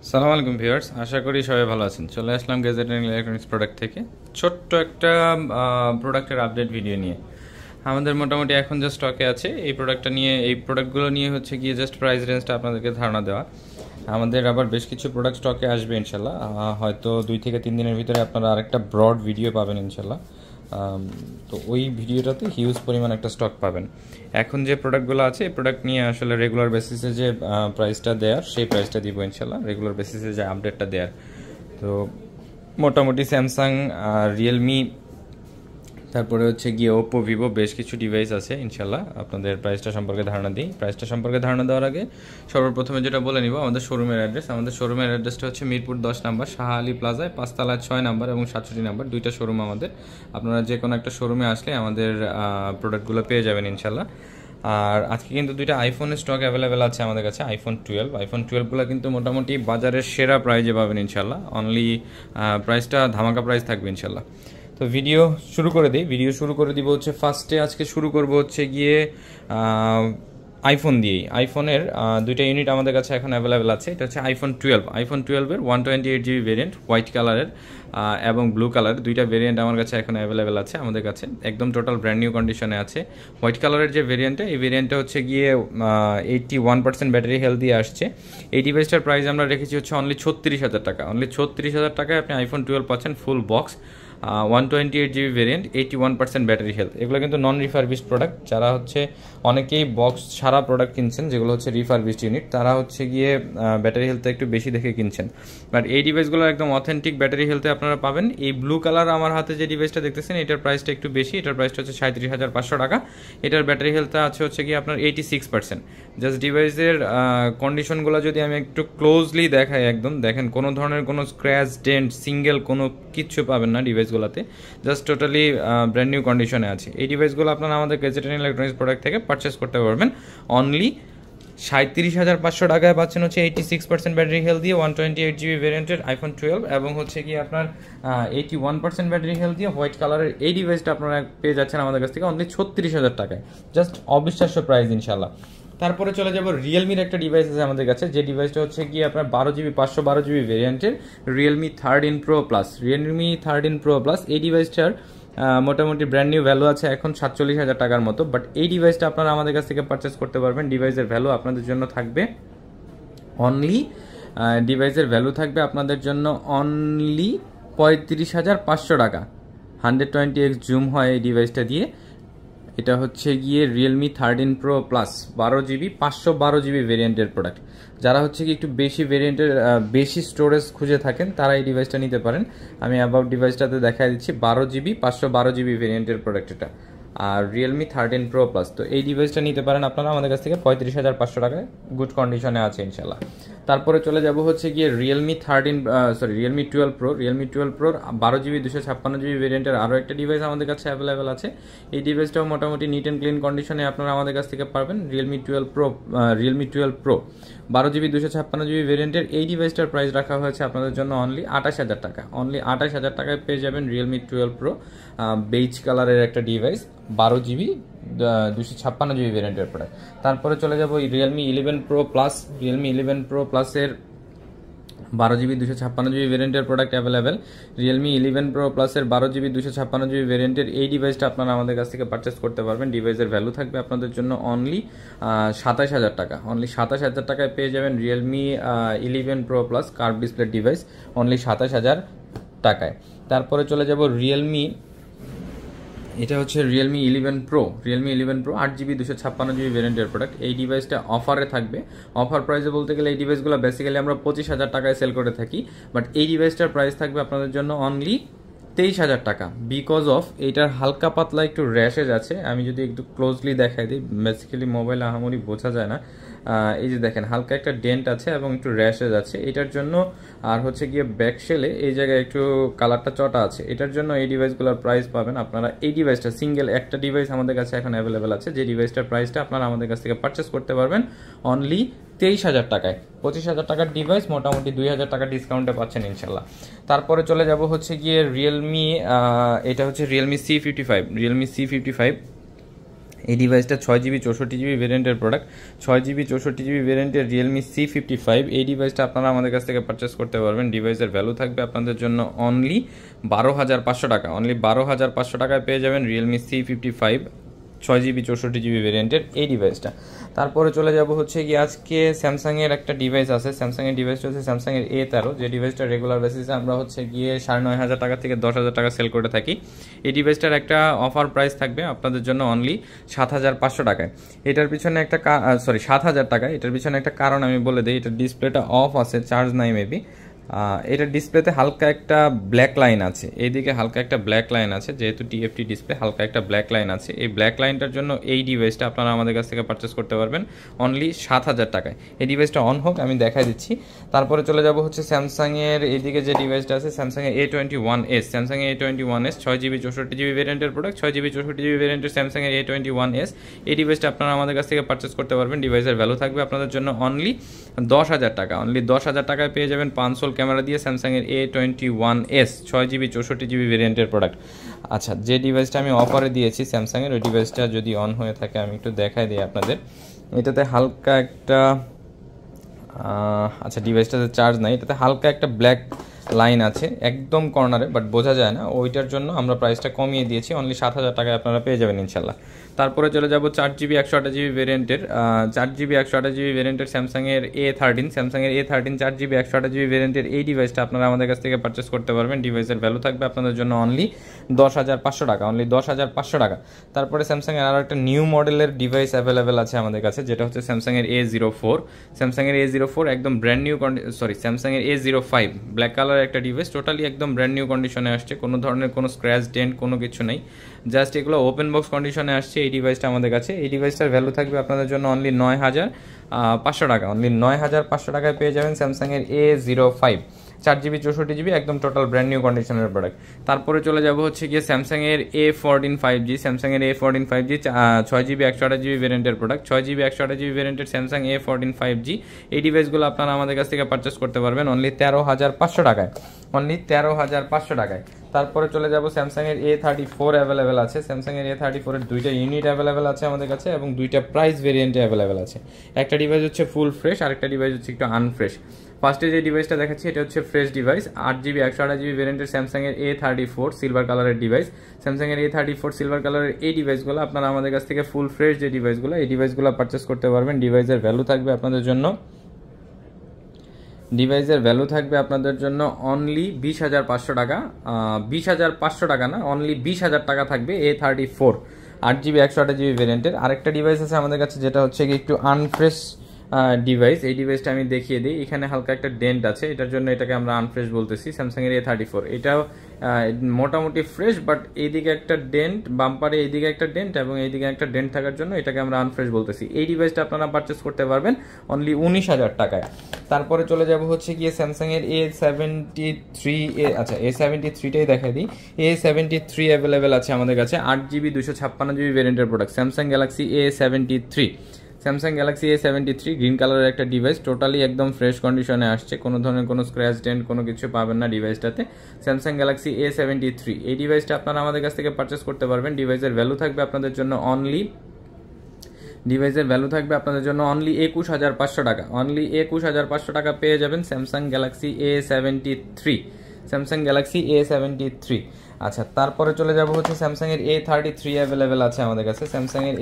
সালাম আলাইকুম ভিউয়ার্স, আশা করি সবাই ভালো আছেন। চলে আসলাম গ্যাজেট অ্যান্ড ইলেকট্রনিক্স প্রোডাক্ট থেকে ছোট্ট একটা প্রোডাক্টের আপডেট ভিডিও নিয়ে। আমাদের মোটামুটি এখন যে স্টকে আছে এই প্রোডাক্টগুলো নিয়ে হচ্ছে গিয়ে জাস্ট প্রাইস রেঞ্জটা আপনাদেরকে ধারণা দেওয়া। আমাদের আবার বেশ কিছু প্রোডাক্ট স্টকে আসবে ইনশাল্লাহ, হয়তো 2 থেকে 3 দিনের ভিতরে আপনারা আরেকটা ব্রড ভিডিও পাবেন ইনশাল্লাহ। তো ওই ভিডিওটাতে হিউজ পরিমাণ একটা স্টক পাবেন। এখন যে প্রোডাক্টগুলো আছে এই প্রোডাক্ট নিয়ে আসলে রেগুলার বেসিসে যে প্রাইসটা দেওয়ার সেই প্রাইসটা দিব ইনশাল্লাহ, রেগুলার বেসিসে যে আপডেটটা দেওয়ার। তো মোটামুটি স্যামসাং, রিয়েলমি, তারপরে হচ্ছে গিয়ে ওপো, ভিভো বেশ কিছু ডিভাইস আছে ইনশাল্লাহ। আপনাদের প্রাইসটা সম্পর্কে ধারণা দিই। প্রাইসটা সম্পর্কে ধারণা দেওয়ার আগে সর্বপ্রথমে যেটা বলে নিব আমাদের শোরুমের অ্যাড্রেস। আমাদের শোরুমের অ্যাড্রেসটা হচ্ছে মিরপুর 10 নাম্বার, শাহ আলী প্লাজায় 5 তলায় 6 নাম্বার এবং 67 নাম্বার, দুইটা শোরুম আমাদের। আপনারা যে কোনো একটা শোরুমে আসলে আমাদের প্রোডাক্টগুলো পেয়ে যাবেন ইনশাল্লাহ। আর আজকে কিন্তু দুইটা আইফোনের স্টক অ্যাভেলেবেল আছে আমাদের কাছে। আইফোন 12গুলো কিন্তু মোটামুটি বাজারের সেরা প্রাইজে পাবেন ইনশাল্লাহ। অনলি প্রাইসটা ধামাকা প্রাইস থাকবে ইনশাল্লাহ। তো ভিডিও শুরু করে দিই। ভিডিও শুরু করে দিব হচ্ছে ফার্স্টে আজকে শুরু করব হচ্ছে গিয়ে আইফোন দিয়েই। আইফোনের দুইটা ইউনিট আমাদের কাছে এখন অ্যাভেলেবেল আছে। এটা হচ্ছে আইফোন 12-এর 128GB ভেরিয়েন্ট, হোয়াইট কালারের এবং ব্লু কালার, দুইটা ভেরিয়েন্ট আমার কাছে এখন অ্যাভেলেবেল আছে আমাদের কাছে। একদম টোটাল ব্র্যান্ড নিউ কন্ডিশনে আছে। হোয়াইট কালারের যে ভেরিয়েন্টটা, এই ভেরিয়েন্টটা হচ্ছে গিয়ে 81% ব্যাটারি হেলথ দিয়ে আসছে। এই ডিভাইসটার প্রাইস আমরা রেখেছি হচ্ছে অনলি 36,000 টাকা। অনলি 36,000 টাকায় আপনি আইফোন 12 পাচ্ছেন full box, 128GB variant, 81% battery health. এগুলো কিন্তু নন রিফারবিশড প্রোডাক্ট। যারা হচ্ছে অনেকেই বক্স ছাড়া প্রোডাক্ট কিনছেন যেগুলো হচ্ছে রিফারবিশড ইউনিট, তারা হচ্ছে গিয়ে ব্যাটারি হেলথটা একটু বেশি দেখে কিনছেন। বাট এই ডিভাইসগুলো একদম অথেন্টিক ব্যাটারি হেলথে আপনারা পাবেন। এই ব্লু কালার আমার হাতে যে ডিভাইসটা দেখতেছেন এটার প্রাইসটা একটু বেশি। এটার প্রাইসটা হচ্ছে 37,500 টাকা। এটার ব্যাটারি হেলথটা আছে হচ্ছে গিয়ে আপনার 86%। জাস্ট ডিভাইসের কন্ডিশনগুলো যদি আমি একটু ক্লোজলি দেখাই, একদম দেখেন কোনো ধরনের কোনো স্ক্র্যাচ, ডেন্ট, সিঙ্গেল কোনো কিচ্ছু পাবেন না ডিভাইসগুলোতে। জাস্ট টোটালি ব্র্যান্ড নিউ কন্ডিশনে আছে। এই ডিভাইসগুলো আপনারা আমাদের গ্যাজেট অ্যান্ড ইলেকট্রনিক্স প্রোডাক্ট থেকে পারচেস করতে পারবেন। অনলি 37,500 টাকায় পাচ্ছেন হচ্ছে 86% ব্যাটারি হেলথ দিয়ে 128GB ভেরিয়েন্টের আইফোন 12, এবং হচ্ছে কি আপনার 81% ব্যাটারি হেলথ দিয়ে হোয়াইট কালারের এই ডিভাইসটা আপনারা পেয়ে যাচ্ছেন আমাদের কাছ থেকে অনলি 36,000 টাকায়। জাস্ট অবিশ্বাস্য প্রাইস ইনশাল্লাহ। তারপরে চলে যাব রিয়েলমির একটা ডিভাইস আছে আমাদের কাছে, যে ডিভাইসটা হচ্ছে গিয়ে আপনার 12GB 512GB ভেরিয়েন্টের Realme 13 Pro Plus। Realme 13 Pro Plus এই ডিভাইসটার মোটামুটি ব্র্যান্ড নিউ ভ্যালু আছে এখন 47,000 টাকার মতো। বাট এই ডিভাইসটা আপনারা আমাদের কাছ থেকে পারচেস করতে পারবেন। ডিভাইসের ভ্যালু আপনাদের জন্য থাকবে অনলি 35,500 টাকা। 120x জুম হয় এই ডিভাইসটা দিয়ে। এটা হচ্ছে গিয়ে Realme 13 Pro Plus 12GB 512GB ভেরিয়েন্টের প্রোডাক্ট। যারা হচ্ছে কি একটু বেশি ভেরিয়েন্টের বেশি স্টোরেজ খুঁজে থাকেন তারা এই ডিভাইসটা নিতে পারেন। আমি অ্যাবাউট ডিভাইসটাতে দেখাই দিচ্ছি, 12GB 512GB ভেরিয়েন্টের প্রোডাক্ট এটা, আর রিয়েলমি 13 Pro Plus। তো এই ডিভাইসটা নিতে পারেন আপনারা আমাদের কাছ থেকে 35,500 টাকায়, গুড কন্ডিশনে আছে ইনশাল্লাহ। তারপরে চলে যাব হচ্ছে গিয়ে Realme 12 Pro। Realme 12 Pro 12GB 256GB ভেরিয়েন্টের আরও একটা ডিভাইস আমাদের কাছে অ্যাভেলেবেল আছে। এই ডিভাইসটাও মোটামুটি নিট অ্যান্ড ক্লিন কন্ডিশনে আপনারা আমাদের কাছ থেকে পারবেন। রিয়েলমি 12 Pro 12GB 256GB ভেরিয়েন্টের এই ডিভাইসটার প্রাইস রাখা হয়েছে আপনাদের জন্য অনলি 28,000 টাকা। অনলি 28,000 টাকায় পেয়ে যাবেন রিয়েলমি 12 Pro বেজ কালারের একটা ডিভাইস, 12GB 256GB ভেরিয়েন্টের প্রোডাক্ট। তারপরে চলে যাব Realme 11 Pro Plus। Realme 11 Pro Plus-এর 12GB 256GB ভেরিয়েন্টের প্রোডাক্ট অ্যাভেলেবেল। রিয়েলমি 11 Pro Plus-এর 12GB 256GB ভেরিয়েন্টের এই ডিভাইসটা আপনারা আমাদের কাছ থেকে পারচেস করতে পারবেন। ডিভাইসের ভ্যালু থাকবে আপনাদের জন্য অনলি 27,000 টাকা। অনলি 27,000 টাকায় পেয়ে যাবেন Realme 11 Pro Plus curve display device only 27,000 টাকায়। তারপরে চলে যাব এটা হচ্ছে রিয়েলমি 11 Pro 8GB 256GB ভেরিয়েন্টের প্রোডাক্ট। এই ডিভাইসটা অফারে থাকবে। অফার প্রাইসে বলতে গেলে এই ডিভাইসগুলো বেসিক্যালি আমরা 25,000 টাকায় সেল করে থাকি, বাট এই ডিভাইসটার প্রাইস থাকবে আপনাদের জন্য অনলি 23,000 টাকা। বিকজ অফ এইটার হালকা পাতলা একটু র্যাশেজ আছে। আমি যদি একটু ক্লোজলি দেখাই দিই, বেসিক্যালি মোবাইল আহামরি বোঝা যায় না। এই যে দেখেন হালকা একটা ডেন্ট আছে এবং একটু র্যাশেজ আছে এটার জন্য। আর হচ্ছে গিয়ে ব্যাক শেলে এই জায়গায় একটু কালারটা চটা আছে। এটার জন্য এই ডিভাইসগুলোর প্রাইস পাবেন আপনারা। এই ডিভাইসটা সিঙ্গেল একটা ডিভাইস আমাদের কাছে এখন অ্যাভেলেবেল আছে, যে ডিভাইসটার প্রাইসটা আপনারা আমাদের কাছ থেকে পারচেস করতে পারবেন অনলি 23,000 টাকায়। 25,000 টাকার ডিভাইস মোটামুটি 2,000 টাকা ডিসকাউন্টে পাচ্ছেন ইনশাল্লাহ। তারপরে চলে যাব হচ্ছে গিয়ে এটা হচ্ছে রিয়েলমি C55। এই ডিভাইসটা 6GB 64GB ভেরিয়েন্টের প্রোডাক্ট, 6GB 64GB ভেরিয়েন্টের রিয়েলমি C55। এই ডিভাইসটা আপনারা আমাদের কাছ থেকে পারচেস করতে পারবেন। ডিভাইসের ভ্যালু থাকবে আপনাদের জন্য অনলি 12,500 টাকা। অনলি 12,500 টাকায় পেয়ে যাবেন রিয়েলমি C55 6GB 64GB ভেরিয়েন্টের এই ডিভাইসটা। তারপরে চলে যাব হচ্ছে কি আজকে স্যামসাংয়ের একটা ডিভাইস আছে। স্যামসাংয়ের ডিভাইসটা হচ্ছে স্যামসাংয়ের A13, যে ডিভাইসটা রেগুলার বেসিসে আমরা হচ্ছে গিয়ে 9,500 টাকা থেকে 10,000 টাকা সেল করে থাকি। এই ডিভাইসটার একটা অফার প্রাইস থাকবে আপনাদের জন্য অনলি 7,500 টাকায়। এটার পিছনে একটা 7,000 টাকা। এটার পিছনে একটা কারণ আমি বলে দিই, এটার ডিসপ্লেটা অফ আছে, চার্জ নাই মেবি। এটার ডিসপ্লেতে হালকা একটা ব্ল্যাক লাইন আছে, এইদিকে হালকা একটা ব্ল্যাক লাইন আছে, যেহেতু TFT ডিসপ্লে হালকা একটা ব্ল্যাক লাইন আছে। এই ব্ল্যাক লাইনটার জন্য এই ডিভাইসটা আপনারা আমাদের কাছ থেকে পারচেস করতে পারবেন অনলি 7,000 টাকায়। এই ডিভাইসটা অন হোক, আমি দেখাই দিচ্ছি। তারপরে চলে যাব হচ্ছে স্যামসাংয়ের এইদিকে যে ডিভাইসটা আছে, স্যামসাংয়ের A21s। স্যামসাংয়ের A21s 6GB 64GB ভেরিয়েন্টের প্রোডাক্ট, 6GB 64GB ভেরিয়েন্টের স্যামসাংয়ের A21s। এই ডিভাইসটা আপনারা আমাদের কাছ থেকে পারচেস করতে পারবেন। ডিভাইসের ভ্যালু থাকবে আপনাদের জন্য অনলি 10,000 টাকা। অনলি 10,000 টাকায় পেয়ে যাবেন 5 ক্যামেরা দিয়ে স্যামসাংয়ের A21s 6GB 64GB ভেরিয়েন্টের প্রোডাক্ট। আচ্ছা, যে ডিভাইসটা আমি অফারে দিয়েছি স্যামসাংয়ের, ওই ডিভাইসটা যদি অন হয়ে থাকে আমি একটু দেখাই দিই আপনাদের। এটাতে হালকা একটা আচ্ছা, ডিভাইসটাতে চার্জ নাই, এটাতে হালকা একটা ব্ল্যাক লাইন আছে একদম কর্নারে, বাট বোঝা যায় না। ওইটার জন্য আমরা প্রাইসটা কমিয়ে দিয়েছি, অনলি 7,000 টাকায় আপনারা পেয়ে যাবেন ইনশাল্লাহ। তারপরে চলে যাব 4GB 128GB ভেরিয়েন্টের 4GB 128GB ভেরিয়েন্টের স্যামসাংয়ের A13। স্যামসাংয়ের A13 4GB 128GB ভেরিয়েন্টের এই ডিভাইসটা আপনারা আমাদের কাছ থেকে পারচেস করতে পারবেন। ডিভাইসের ভ্যালু থাকবে আপনাদের জন্য অনলি 10,500 টাকা। অনলি 10,500 টাকা। তারপরে স্যামসাংয়ের আরও একটা নিউ মডেলের ডিভাইস অ্যাভেলেবেল আছে আমাদের কাছে, যেটা হচ্ছে স্যামসাংয়ের A04। স্যামসাংয়ের A04 একদম ব্র্যান্ড নিউ স্যামসাংয়ের A05 ব্ল্যাক কালার একটা ডিভাইস, টোটালি একদম ব্র্যান্ড নিউ কন্ডিশনে আসছে, কোনো ধরনের কোনো স্ক্র্যাচ ডেন্ট কোনো কিছু নেই, জাস্ট এগুলো ওপেন বক্স কন্ডিশনে আসছে এই ডিভাইসটা আমাদের কাছে। এই ডিভাইসটার ভ্যালু থাকবে আপনাদের জন্য অনলি 9,500 টাকা। অনলি 9,500 টাকায় পেয়ে যাবেন স্যামসাংয়ের A05 4GB 64GB একদম টোটাল ব্র্যান্ড নিউ কন্ডিশনের প্রোডাক্ট। তারপরে চলে যাব হচ্ছে গিয়ে স্যামসাংয়ের A14 5G। স্যামসাংয়ের A14 5G 6GB 128GB ভেরিয়েন্টের প্রোডাক্ট, 6GB 128GB ভেরিয়েন্টের স্যামসাং A14 5G। এই ডিভাইসগুলো আপনারা আমাদের কাছ থেকে পারচেস করতে পারবেন অনলি 13,500 টাকায়। অনলি 13,500 টাকায়। তারপরে চলে যাব স্যামসাংয়ের A34 অ্যাভেলেবেল আছে। স্যামসাংয়ের A34 এর দুইটা ইউনিট অ্যাভেলেবেল আছে আমাদের কাছে এবং দুইটা প্রাইস ভেরিয়েন্টে অ্যাভেলেবেল আছে। একটা ডিভাইস হচ্ছে ফুল ফ্রেশ, আরেকটা ডিভাইস হচ্ছে একটু আনফ্রেশ। ফার্স্টে যে ডিভাইসটা দেখাচ্ছি এটা হচ্ছে ফ্রেশ ডিভাইস, 8GB 128GB ভেরিয়েন্টের স্যামসাংয়ের A34 সিলভার কালারের ডিভাইস। স্যামসাংয়ের A34 সিলভার কালারের এই ডিভাইসগুলো আপনারা আমাদের কাছ থেকে ফুল ফ্রেশ যে ডিভাইসগুলো, এই ডিভাইসগুলো পারচেস করতে পারবেন। ডিভাইসের ভ্যালু থাকবে আপনাদের জন্য অনলি 20,500 টাকা। 20,500 টাকা না, অনলি 20,000 টাকা থাকবে A34 8GB 128GB ভেরিয়েন্টের। আরেকটা ডিভাইস আছে আমাদের কাছে যেটা হচ্ছে কি একটু আনফ্রেশ ডিভাইস। এই ডিভাইসটা আমি দেখিয়ে দিই, এখানে হালকা একটা ডেন্ট আছে, এটার জন্য এটাকে আমরা আনফ্রেশ বলতেছি। স্যামসাংয়ের A34 এটাও মোটামুটি ফ্রেশ, বাট এইদিকে একটা ডেন্ট, বাম্পারে এইদিকে একটা ডেন্ট এবং এইদিকে একটা ডেন্ট থাকার জন্য এটাকে আমরা আনফ্রেশ বলতেছি। এই ডিভাইসটা আপনারা পারচেস করতে পারবেন অনলি 19,000 টাকায়। তারপরে চলে যাব হচ্ছে গিয়ে স্যামসাংয়ের A73 আচ্ছা A73টাই দেখাই দিই। A73 অ্যাভেলেবেল আছে আমাদের কাছে, 8GB 256GB ভেরিয়েন্টের product, Samsung Galaxy A73। Samsung Galaxy A73 green কালারের একটা ডিভাইস, টোটালি একদম ফ্রেশ কন্ডিশনে আসছে, কোনো ধরনের কোনো স্ক্র্যাচ ডেন্ট কোনো কিছু পাবেন না ডিভাইসটাতে। স্যামসাং গ্যালাক্সি A73 এই ডিভাইসটা আপনারা আমাদের কাছ থেকে পারচেস করতে পারবেন। ডিভাইসের ভ্যালু থাকবে আপনাদের জন্য অনলি 21,500 টাকা। অনলি 21,500 টাকা পেয়ে যাবেন Samsung Galaxy A73। Samsung Galaxy A73। আচ্ছা, তারপরে চলে যাব হচ্ছে স্যামসাংয়ের A33 অ্যাভেলেবেল আছে আমাদের কাছে। স্যামসাংয়ের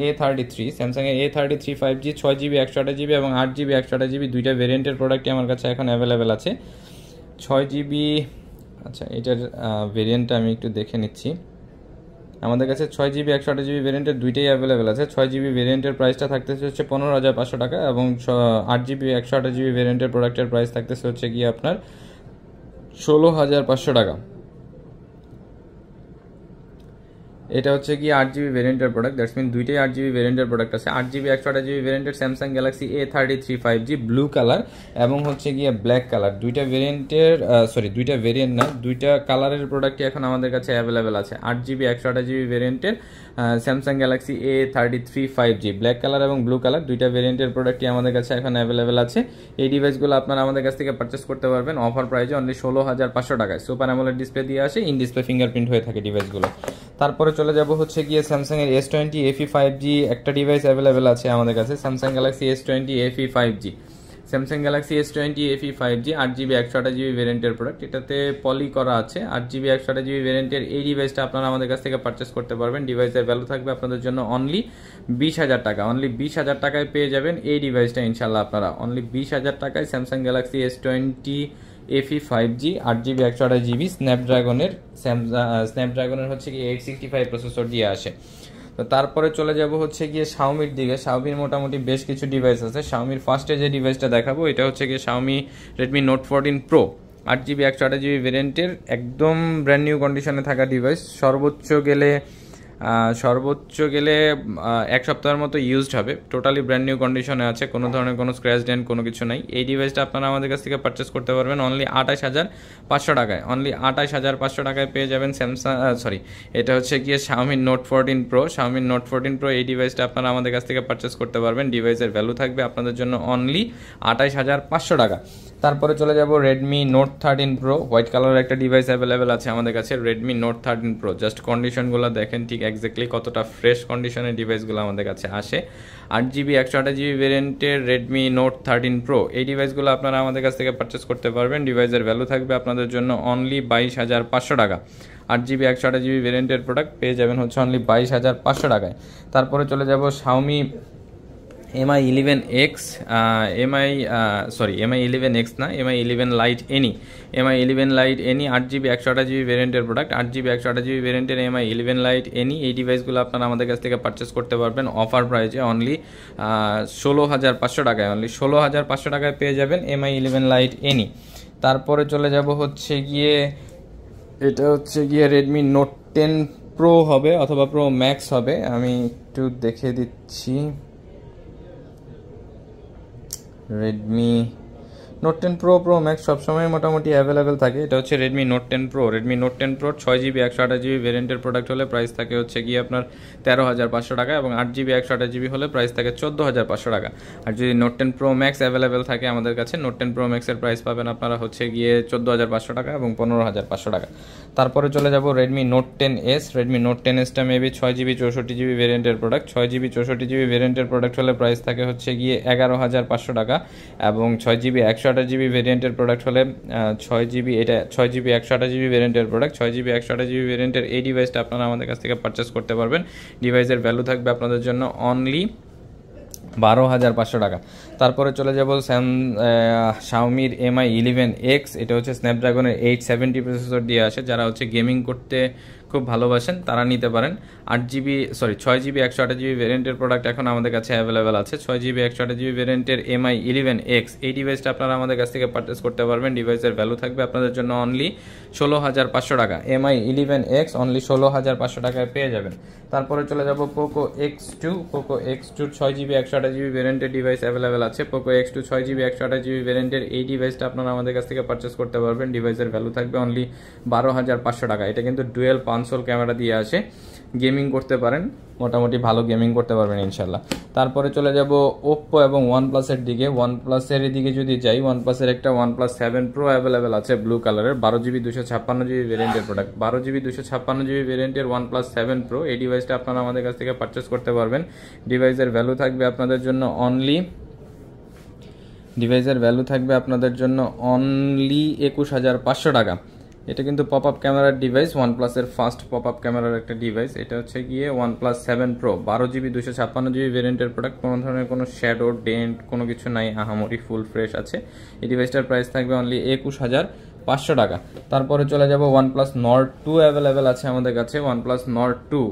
A33 5G 6GB 128GB এবং 8GB 128GB দুইটা ভেরিয়েন্টের প্রোডাক্টই আমার কাছে এখন অ্যাভেলেবেল আছে। 6GB আচ্ছা, এটার ভেরিয়েন্টটা আমি একটু দেখে নিচ্ছি। আমাদের কাছে 6GB 128GB ভেরিয়েন্টের দুইটাই অ্যাভেলেবেল আছে। 6GB ভেরিয়েন্টের প্রাইসটা থাকতেছে হচ্ছে 15,500 টাকা এবং 8GB 128GB ভেরিয়েন্টের প্রোডাক্টের প্রাইস থাকতেছে হচ্ছে গিয়ে আপনার 16,500 টাকা। এটা হচ্ছে কি 8GB ভেরিয়েন্টের প্রোডাক্ট, দ্যাটস মিন দুইটাই 8GB ভেরিয়েন্টের প্রোডাক্ট আছে। 8GB 128GB ভেরিয়েন্টের Samsung Galaxy A33 5G blue colour এবং হচ্ছে গিয়ে ব্ল্যাক কালার, দুইটা ভেরিয়েন্টের দুইটা ভেরিয়েন্ট না, দুইটা কালারের প্রোডাক্টই এখন আমাদের কাছে অ্যাভেলেবেল আছে। 8GB 128GB ভেরিয়েন্টের Samsung Galaxy A33 5G black colour এবং ব্লু কালার দুইটা ভেরিয়েন্টের প্রোডাক্টই আমাদের কাছে এখন অ্যাভেলেবেল আছে। এই ডিভাইসগুলো আপনারা আমাদের কাছ থেকে পারচেস করতে পারবেন অফার প্রাইসে অনলি 16,500 টাকায়। সুপার অ্যামোলেড ডিসপ্লে দিয়ে আসে, ইন ডিসপ্লে ফিঙ্গারপ্রিন্ট হয়ে থাকে ডিভাইসগুলো। তারপরে চলে যাব হচ্ছে গিয়ে স্যামসাং এর S20 FE 5G একটা ডিভাইস অ্যাভেলেবেল আছে আমাদের কাছে, Samsung Galaxy S20 FE 5G। Samsung Galaxy S20 FE 5G 8GB 128GB ভেরিয়েন্টের প্রোডাক্ট, এটাতে পলি করা আছে। 8GB 128GB ভেরিয়েন্টের এই ডিভাইসটা আপনারা আমাদের কাছ থেকে পারচেস করতে পারবেন। ডিভাইসের ভ্যালু থাকবে আপনাদের জন্য অনলি 20,000 টাকা। অনলি 20,000 টাকায় পেয়ে যাবেন এই ডিভাইসটা ইনশাল্লাহ আপনারা। অনলি 20,000 টাকায় Samsung Galaxy S20 FE 5G 8GB 128GB স্ন্যাপড্রাগনের হচ্ছে কি 865 প্রসেসর দিয়ে আসে। তো তারপরে চলে যাব হচ্ছে গিয়ে শাওমির দিকে। শাওমির মোটামুটি বেশ কিছু ডিভাইস আছে। শাওমির ফার্স্টে যে ডিভাইসটা দেখাবো এটা হচ্ছে গিয়ে Xiaomi Redmi note 14 pro 8GB 128GB ভেরিয়েন্টের একদম ব্র্যান্ড নিউ কন্ডিশনে থাকা ডিভাইস। সর্বোচ্চ গেলে এক সপ্তাহের মতো ইউজড হবে। টোটালি ব্র্যান্ড নিউ কন্ডিশনে আছে, কোনো ধরনের কোনো স্ক্র্যাচ ডেন্ট কোনো কিছু নাই। এই ডিভাইসটা আপনারা আমাদের কাছ থেকে পারচেস করতে পারবেন অনলি 28,500 টাকায়। অনলি 28,500 টাকায় পেয়ে যাবেন এটা হচ্ছে গিয়ে Xiaomi note 14 pro. Xiaomi note 14 pro এই ডিভাইসটা আপনারা আমাদের কাছ থেকে পারচেস করতে পারবেন। ডিভাইসের ভ্যালু থাকবে আপনাদের জন্য অনলি 28,500 টাকা। তারপরে চলে যাব রেডমি নোট 13 প্রো। হোয়াইট কালারের একটা ডিভাইস অ্যাভেলেবেল আছে আমাদের কাছে, রেডমি নোট 13 প্রো। জাস্ট কন্ডিশনগুলো দেখেন ঠিক এক্স্যাক্টলি কতটা ফ্রেশ কন্ডিশনের ডিভাইসগুলো আমাদের কাছে আসে। 8GB 128GB ভেরিয়েন্টের রেডমি নোট 13 প্রো এই ডিভাইসগুলো আপনারা আমাদের কাছ থেকে পারচেস করতে পারবেন। ডিভাইসের ভ্যালু থাকবে আপনাদের জন্য অনলি 22,500 টাকা। 8GB 128GB ভেরিয়েন্টের প্রোডাক্ট পেয়ে যাবেন হচ্ছে অনলি 22,500 টাকায়। তারপরে চলে যাব Xiaomi MI 11X MI 11X না, MI 11 Lite Any। MI 11 Lite Any 8GB 128GB ভেরিয়েন্টের প্রোডাক্ট। 8GB 128GB ভেরিয়েন্টের MI 11 Lite Any এই ডিভাইসগুলো আপনারা আমাদের কাছ থেকে পারচেস করতে পারবেন অফার প্রাইসে অনলি 16,500 টাকায়। অনলি 16,500 টাকায় পেয়ে যাবেন MI 11 Lite Any। তারপরে চলে যাব হচ্ছে গিয়ে এটা হচ্ছে গিয়ে রেডমি নোট 10 প্রো হবে অথবা প্রো ম্যাক্স হবে, আমি একটু দেখে দিচ্ছি। Redmi note 10 pro pro max সবসময় মোটামুটি অ্যাভেলেবেল থাকে। এটা হচ্ছে Redmi note 10 pro. Redmi note 10 pro 6GB 128GB ভেরিয়েন্টের প্রোডাক্ট হলে প্রাইস থাকে হচ্ছে গিয়ে আপনার 13,500 টাকা, এবং 8GB 128GB হলে প্রাইস থাকে 14,500 টাকা। আর যদি নোট 10 প্রো ম্যাক্স অ্যাভেলেবেল থাকে আমাদের কাছে, নোট 10 প্রো ম্যাক্সের প্রাইস পাবেন আপনারা হচ্ছে গিয়ে 14,500 টাকা এবং 15,500 টাকা। তারপরে চলে যাব Redmi Note 10S। Redmi Note 10Sটা মেবি 6GB 64GB ভেরিয়েন্টের প্রোডাক্ট। 6GB 64GB ভেরিয়েন্টের প্রোডাক্ট হলে প্রাইস থাকে হচ্ছে গিয়ে 11,500 টাকা, এবং 6GB 128GB ভেরিয়েন্টের প্রোডাক্ট হলে 6GB 128GB ভেরিয়েন্টের প্রোডাক্ট। 6GB 128GB ভেরিয়েন্টের এই ডিভাইসটা আপনারা আমাদের কাছ থেকে পারচেস করতে পারবেন। ডিভাইসের ভ্যালু থাকবে আপনাদের জন্য অনলি 12,500 টাকা। তারপরে চলে যাব শাওমির MI 11X। এটা হচ্ছে স্ন্যাপড্রাগনের 870 প্রসেসর দিয়ে আসে। যারা হচ্ছে গেমিং করতে খুব ভালোবাসেন তারা নিতে পারেন। 6GB 128GB ভেরিয়েন্টের প্রোডাক্ট এখন আমাদের কাছে অ্যাভেলেবেল আছে। 6GB 128GB ভেরিয়েন্টের MI 11X এই ডিভাইসটা আপনারা আমাদের কাছ থেকে পারচেস করতে পারবেন। ডিভাইসের ভ্যালু থাকবে আপনাদের জন্য অনলি 16,500 টাকা। MI 11X অনলি 16,500 টাকায় পেয়ে যাবেন। তারপরে চলে যাব Poco X2। Poco X2 6GB 128GB ভেরিয়েন্টের ডিভাইস অ্যাভেলেবেল আছে। পোকো X2 6GB 128GB ভেরিয়েন্টের এই ডিভাইসটা আপনারা আমাদের কাছ থেকে পারচেস করতে পারবেন। ডিভাইসের ভ্যালু থাকবে অনলি 12,500 টাকা। এটা কিন্তু ডুয়েল পানসোল ক্যামেরা দিয়ে আসে, গেমিং করতে পারেন, মোটামুটি ভালো গেমিং করতে পারবেন ইনশাল্লাহ। তারপরে চলে যাব ওপ্পো এবং ওয়ানপ্লাসের দিকে। ওয়ানপ্লাসের দিকে যদি যাই, ওয়ানপ্লাসের একটা OnePlus 7 Pro অ্যাভেলেবেল আছে ব্লু কালারের 12GB 256GB ভেরিয়েন্টের প্রোডাক্ট। 12GB 256GB ভেরিয়েন্টের OnePlus 7 Pro এই ডিভাইসটা আপনারা আমাদের কাছ থেকে পারচেস করতে পারবেন। ডিভাইসের ভ্যালু থাকবে আপনাদের জন্য অনলি 21,500 টাকা। এটা কিন্তু পপ আপ ক্যামেরার ডিভাইস, ওয়ানপ্লাসের ফার্স্ট পপ আপ ক্যামেরার একটা ডিভাইস। এটা হচ্ছে গিয়ে OnePlus 7 Pro 12GB 256GB ভেরিয়েন্টের প্রোডাক্ট। কোনো ধরনের কোনো শ্যাডো ডেন্ট কোনো কিছু নাই, আহামরি ফুল ফ্রেশ আছে। এই ডিভাইসটার প্রাইস থাকবে অনলি 21,500 টাকা। তারপরে চলে যাব OnePlus Nord 2 অ্যাভেলেবেল আছে আমাদের কাছে। OnePlus Nord 2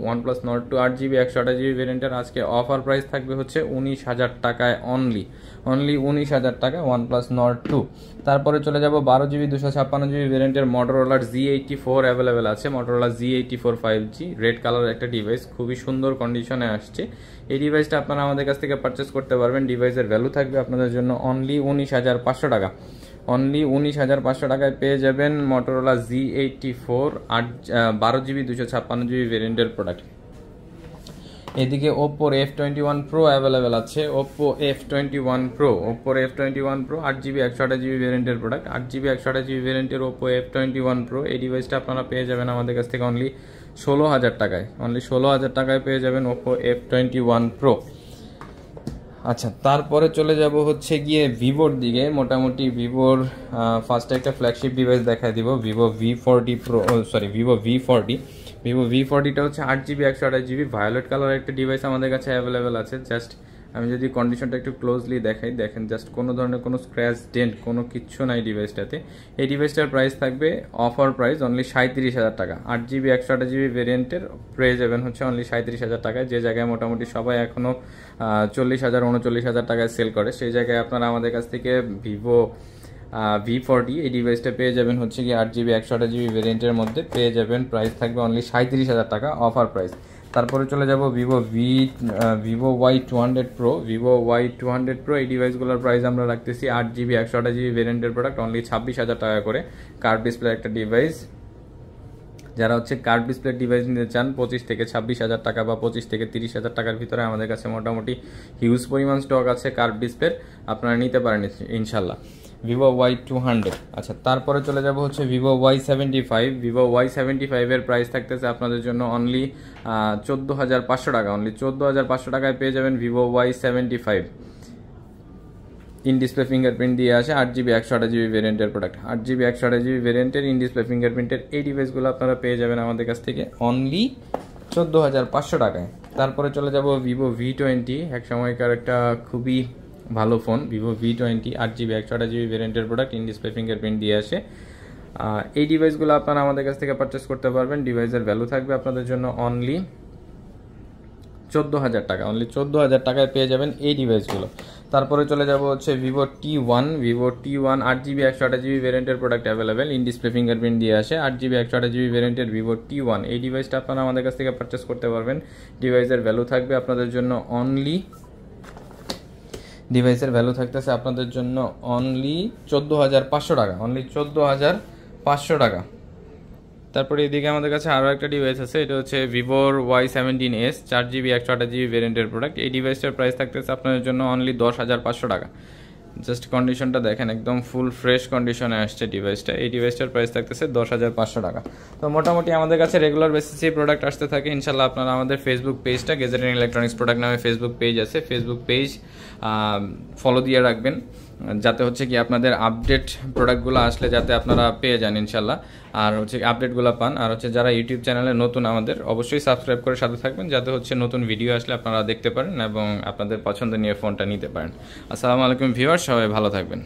8GB 128GB ভেরিয়েন্টের আজকে অফার প্রাইস থাকবে হচ্ছে 19,000 টাকায় অনলি 19,000 টাকা OnePlus Nord 2। তারপরে চলে যাব 12GB 256GB ভেরিয়েন্টের Motorola Z84 অ্যাভেলেবেল আছে। Motorola Z84 5G red colour একটা ডিভাইস, খুবই সুন্দর কন্ডিশনে আসছে। এই ডিভাইসটা আপনারা আমাদের কাছ থেকে পারচেস করতে পারবেন। ডিভাইসের ভ্যালু থাকবে আপনাদের জন্য অনলি 19,500 টাকা। অনলি 19,500 টাকায় পেয়ে যাবেন Motorola Z84 12GB 256GB ভেরিয়েন্টের প্রোডাক্ট। এদিকে ওপ্পোর F21 Pro অ্যাভেলেবেল আছে, ওপ্পো F21 Pro, ওপ্পোর F21 Pro 8GB 128GB ভেরিয়েন্টের প্রোডাক্ট, 8GB 128GB ভেরিয়েন্টের ওপ্পো F21 Pro। এই ডিভাইসটা আপনারা পেয়ে যাবেন আমাদের কাছ থেকে অনলি 16,000 টাকায়, অনলি 16,000 টাকায় পেয়ে যাবেন ওপ্পো F21 Pro। আচ্ছা, তারপরে চলে যাব হচ্ছে গিয়ে ভিভোর দিকে। মোটামুটি ভিভোর ফার্স্টে একটা ফ্ল্যাগশিপ ডিভাইস দেখাই দিব, Vivo V40 Pro, Vivo V40। Vivo V40টা হচ্ছে 8GB 128GB ভায়োলেট কালার একটা ডিভাইস আমাদের কাছে অ্যাভেলেবেল আছে। জাস্ট আমি যদি কন্ডিশনটা একটু ক্লোজলি দেখাই, দেখেন জাস্ট কোনো ধরনের কোনো স্ক্র্যাচ ডেন্ট কোনো কিচ্ছু নাই ডিভাইসটাতে। এই ডিভাইসটার প্রাইস থাকবে অফার প্রাইস অনলি 37,000 টাকা। 8GB 128GB ভেরিয়েন্টের পেয়ে যাবেন হচ্ছে অনলি 37,000 টাকায়। যে জায়গায় মোটামুটি সবাই এখনও 40,000 39,000 টাকায় সেল করে, সেই জায়গায় আপনারা আমাদের কাছ থেকে ভিভো V40 এই ডিভাইসটা পেয়ে যাবেন হচ্ছে কি 8GB 128GB ভেরিয়েন্টের মধ্যে পেয়ে যাবেন, প্রাইস থাকবে অনলি 37,000 টাকা অফার প্রাইস। তারপরে চলে যাব Vivo Y200 Pro, Vivo Y200 Pro এই ডিভাইসগুলোর প্রাইস আমরা রাখতেছি 8GB 128GB ভেরিয়েন্টের প্রোডাক্ট অনলি 26,000 টাকা করে। কার্ভ ডিসপ্লে একটা ডিভাইস, যারা হচ্ছে কার্ভ ডিসপ্লে ডিভাইস নিতে চান 25 থেকে 26,000 টাকা বা 25 থেকে 30,000 টাকার ভিতরে আমাদের কাছে মোটামুটি হিউজ পরিমাণ স্টক আছে কার্ভ ডিসপ্লের, আপনারা নিতে পারেন ইনশাল্লাহ। Vivo Y200। আচ্ছা, তারপরে চলে যাব হচ্ছে ভিভো Y75। ভিভো Y75 এর প্রাইস থাকতেছে আপনাদের জন্য অনলি 14,500 টাকা, অনলি 14,500 টাকায় পেয়ে যাবেন Vivo Y75। In display fingerprint দিয়ে আসে, 8GB 128GB ভেরিয়েন্টের প্রোডাক্ট, 8GB 128GB ভেরিয়েন্টের ইন ডিসপ্লে ফিঙ্গারপ্রিন্টের এই ডিভাইসগুলো আপনারা পেয়ে যাবেন আমাদের কাছ থেকে অনলি 14,500 টাকায়। তারপরে চলে যাব ভিভো V20, এক সময়কার একটা খুবই ভালো phone, Vivo V20 8GB 128GB ভেরিয়েন্টের প্রোডাক্ট, ইন ডিসপ্লে ফিঙ্গারপ্রিন্ট দিয়ে আসে। এই ডিভাইসগুলো আপনারা আমাদের কাছ থেকে পারচেস করতে পারবেন। ডিভাইসের ভ্যালু থাকবে আপনাদের জন্য অনলি 14,000 টাকা, অনলি 14,000 টাকায় পেয়ে যাবেন এই ডিভাইসগুলো। তারপরে চলে যাব হচ্ছে Vivo T1, Vivo T1 8GB 128GB ভেরিয়েন্টের product available, in display fingerprint দিয়ে আসে, 8GB 128GB ভেরিয়েন্টের ভিভো T1 এই ডিভাইসটা আপনারা আমাদের কাছ থেকে পারচেস করতে পারবেন। ডিভাইসের ভ্যালু থাকবে আপনাদের জন্য অনলি, ডিভাইসের ভ্যালু থাকতেছে আপনাদের জন্য অনলি 14,500 টাকা, অনলি 14,500 টাকা। তারপরে এদিকে আমাদের কাছে আরও একটা ডিভাইস আছে, এটা হচ্ছে ভিভোর Y17s 4GB 128GB ভেরিয়েন্টের প্রোডাক্ট। এই ডিভাইসটার প্রাইস থাকতেছে আপনাদের জন্য অনলি 10,500 টাকা। জাস্ট কন্ডিশনটা দেখেন, একদম ফুল ফ্রেশ কন্ডিশনে আসছে ডিভাইসটা। এই ডিভাইসটার প্রাইস থাকতেছে 10,500 টাকা। তো মোটামুটি আমাদের কাছে রেগুলার বেসিসে প্রোডাক্ট আসতে থাকে ইনশাল্লাহ। আপনারা আমাদের ফেসবুক পেজটা গেজেট এন্ড ইলেকট্রনিক্স প্রোডাক্ট নামে ফেসবুক পেজ আছে, ফেসবুক পেজ ফলো দিয়ে রাখবেন, যাতে হচ্ছে কি আপনাদের আপডেট প্রোডাক্টগুলো আসলে যাতে আপনারা পেয়ে যান ইনশাল্লাহ, আর হচ্ছে আপডেটগুলো পান। আর হচ্ছে যারা ইউটিউব চ্যানেলে নতুন আমাদের অবশ্যই সাবস্ক্রাইব করে সাথে থাকবেন, যাতে হচ্ছে নতুন ভিডিও আসলে আপনারা দেখতে পারেন এবং আপনাদের পছন্দ নিয়ে ফোনটা নিতে পারেন। আসসালামু আলাইকুম ভিউয়ার, সবাই ভালো থাকবেন।